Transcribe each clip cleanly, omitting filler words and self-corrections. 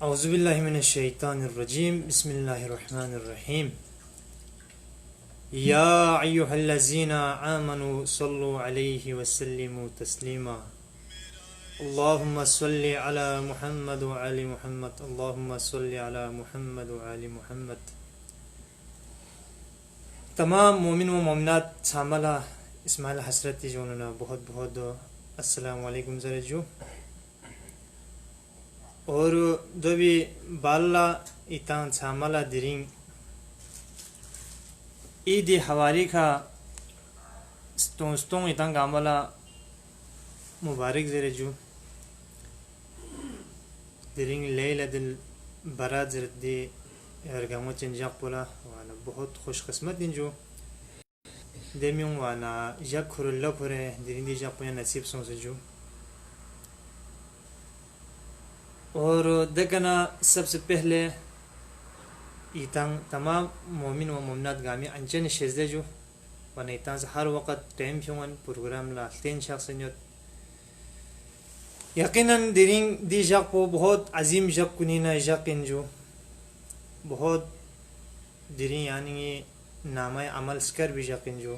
اعوذ باللہ من الشیطان الرجیم بسم اللہ الرحمن الرحیم یا ایہا الذین آمنوا صلوا علیہ وسلموا تسلیما اللہم صلی علی محمد وعلی محمد اللہم صلی علی محمد وعلی محمد. تمام مومن و مومنات ساملہ اسماعیل حسرتی جوننا بہت بہت السلام علیکم زرجو اور دوی بالا ایتان ساملا درین عید حوالی کا ستون ایتان گاملا مبارک زرجو درین لیلہ دل برات زردی ارگامو چنجاق پولا وانا بہت خوش قسمت دن جو دیمیون وانا جاک خور اللہ خورے درین دی جاق پویا نصیب سون سجو. اور دگنا سب سے پہلے ایتان تمام مومن و مومنات گامی انچن شزدے جو وانا ایتان سے ہر وقت ٹائم کیون پروگرام لالتین شخص نیت یقیناً درین دی جاق پو بہت عظیم جاق کنینا جاقین جو بہت درین یعنی نامہ عمل سکر بھی جاقین جو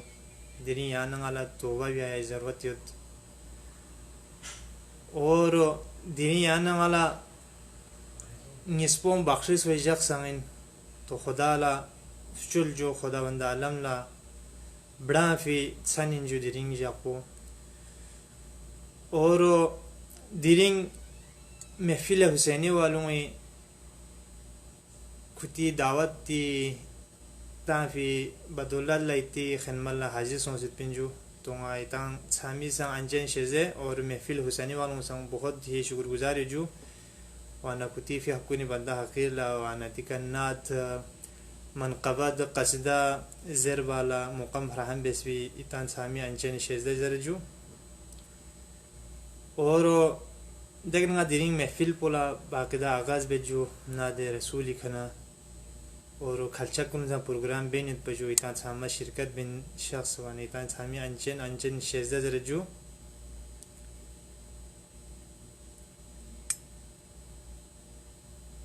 درین یعنی علا توبہ بھی آیا ضرورت یت اور درین یعنی علا نسپون بخشش و جاق سنگین تو خدا لا چل جو خدا بندہ علم لا بڑا فی سنین جو درین جاق پو اور درین محفل حسینی والوں کھتی دعوت تی تافی بدولت لائتی خنم اللہ حاضر سونست پنجو تو ایتان سامی سان انجن شزے اور محفل حسینی والوں سان بہت ہی شکر گزار جو وانا کھتی فی حقونی بندہ حقیر لا وانا تکنات منقبت قصدہ زر بالا مقام رحم بیسوی ایتان سامی انجن شزے زرجو اور دگنا درین محفل پولا باقیدہ آغاز بیجو ناد رسولی کھنا اور کھلچا کنزا پروگرام بینید بجو ایتان ساما شرکت بین شخص وانا ایتان سامی انجن شزدہ زرجو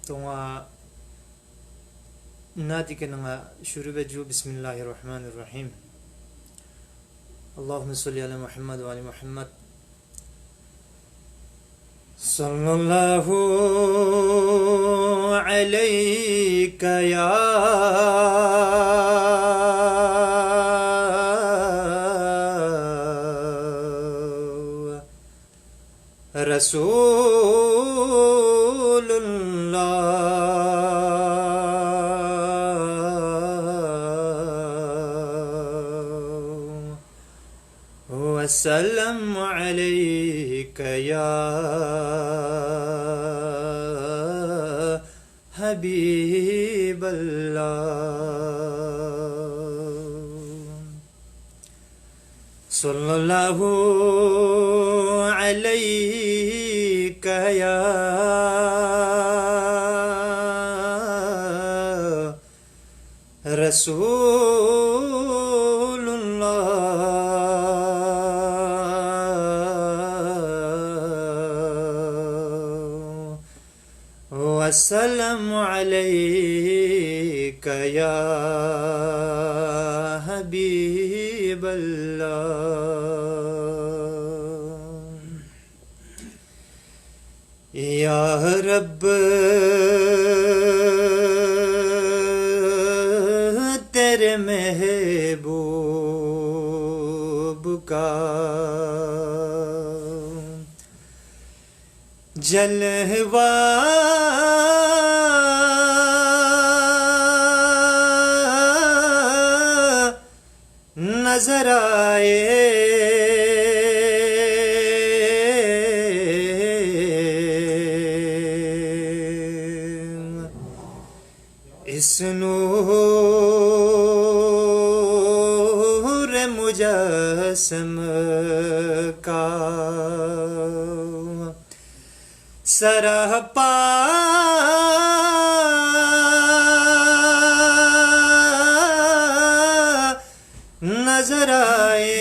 تو نادی کنگا شروع بیجو. بسم اللہ الرحمن الرحیم اللہم صلی علی محمد وعلی محمد صلی اللہ علیک یا رسول اللہ وسلم علیک یا حبیب اللہ صلی اللہ علیک یا رسول اللہ وسلم علیک یا حبیب اللہ. یا رب تیرے محبوب کا جلوہ نظر آئے اس نور مجسم کا سراپا نظر آئے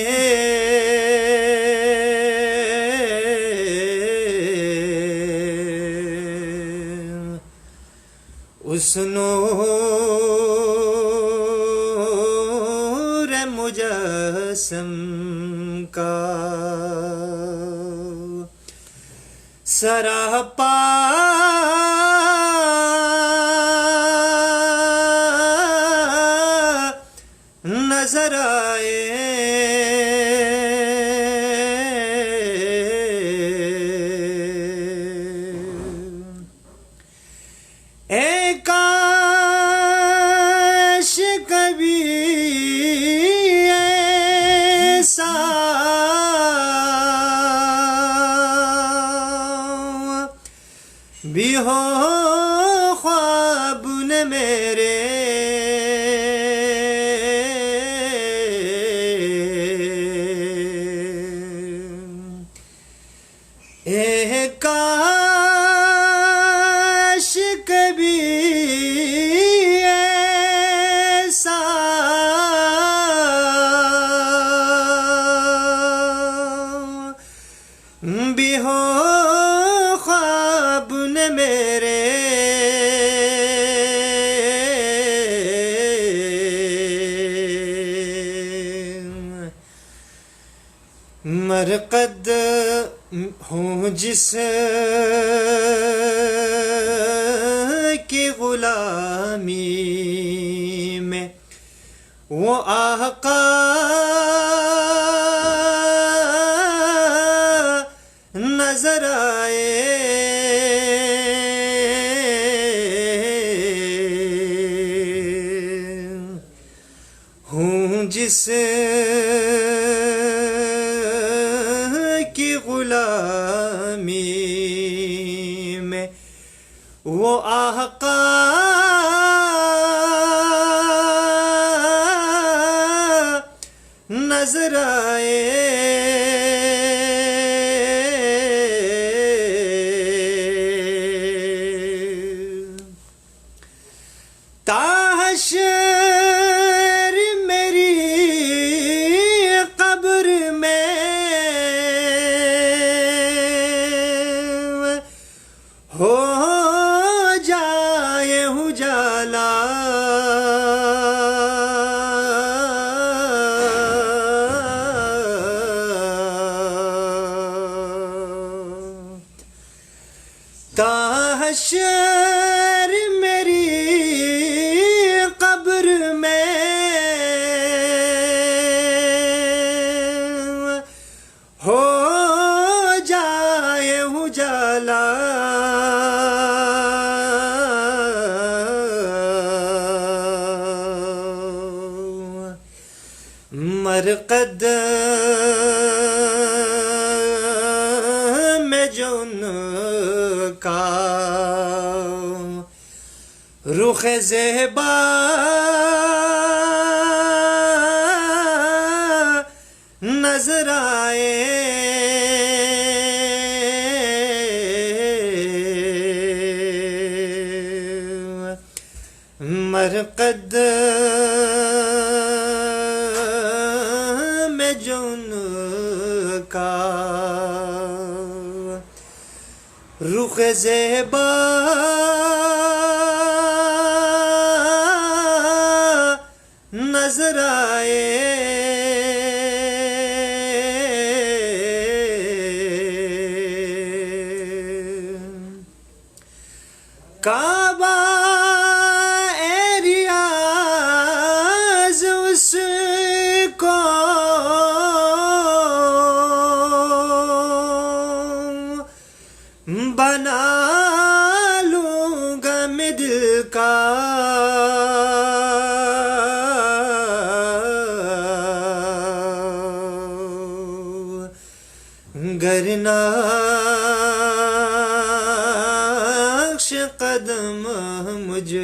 حسن مجسم کا سراپا نظر آئے کاش کبھی ایسا بھی ہو خواب نے میرے کاش کبھی ایسا بھی ہو خواب نے میرے مرقد ہوں جس کی غلامی میں وہ آقا نظر آئے ہوں جس کی غلامی میں وہ آقا نظر آئے تاحشر میری قبر میں ہو جائے اجالا تاحشر میری قبر میں ہو جائے اجالا مرقد میں جو ان کا رخ زیبا نظر آئے مرقد میں جو ان کا رخ زیبا نظر آئے کعبہ اے ریاض اس کو بنا لوں گا میں دل کا گر نقش قدم مجھ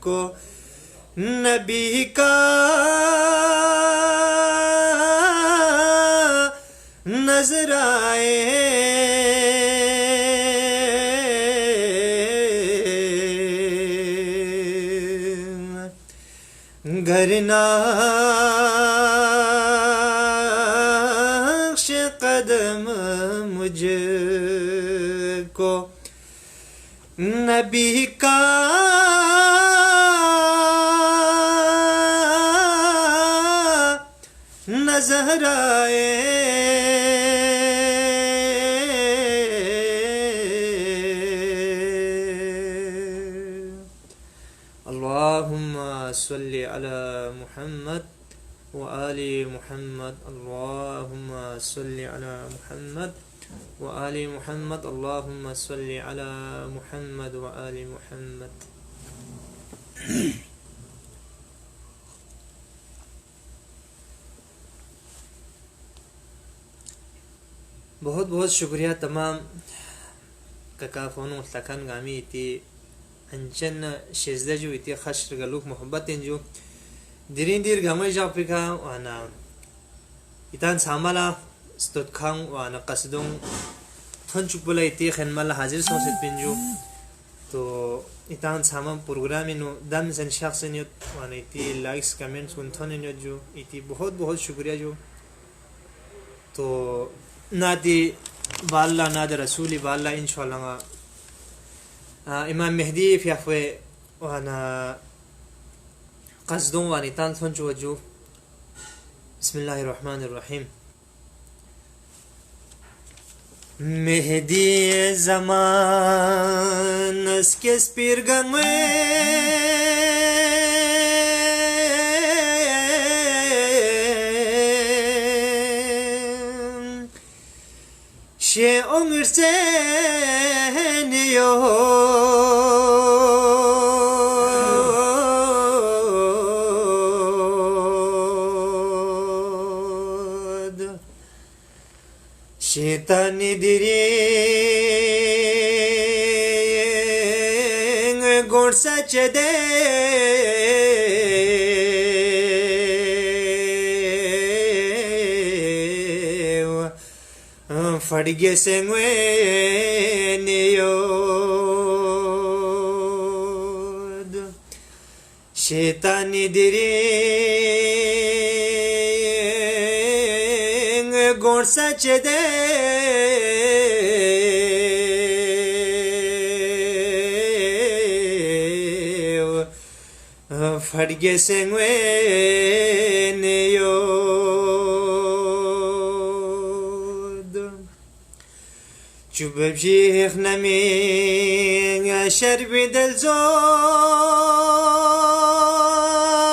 کو نبی کا نظر آئے گر نقش قدم مجھ کو نبی کا نظر آئے اللہم صلی علی محمد وآل محمد اللہم صلی علی محمد وآل محمد اللہم صلی علی محمد وآل محمد. بہت بہت شکریہ تمام ککا فون مستقن گامی اتی انچن شزدہ جو اتی خشر گلوک محبت انجو دیرین دیر گامی جاو پکا وانا اتان سامالا ستود کھان وانا قصدون تھن چکبولا اتی خنمالا حاضر سوست پنجو تو اتان سامان پروگرامی نو دم سن شخص نیت وانا اتی لائکس کمنٹس کن تھن نیت جو اتی بہت بہت شکریہ جو تو نادی والله نادي رسولي والله إن شاء الله إمام مهدي في أخوي وأنا قصدون وانيتان ثنج وجو. بسم الله الرحمن الرحيم. مهدي زمان اسكس بيرغمي شے عمر سے نیود شیطانی دیرینگ گوڑ سچ دے فڑگے سنگوے نیود شیطانی دیرینگ گوڑ سچ دے فڑگے سنگوے نیود چوب بجیخ نمی شرب دل زور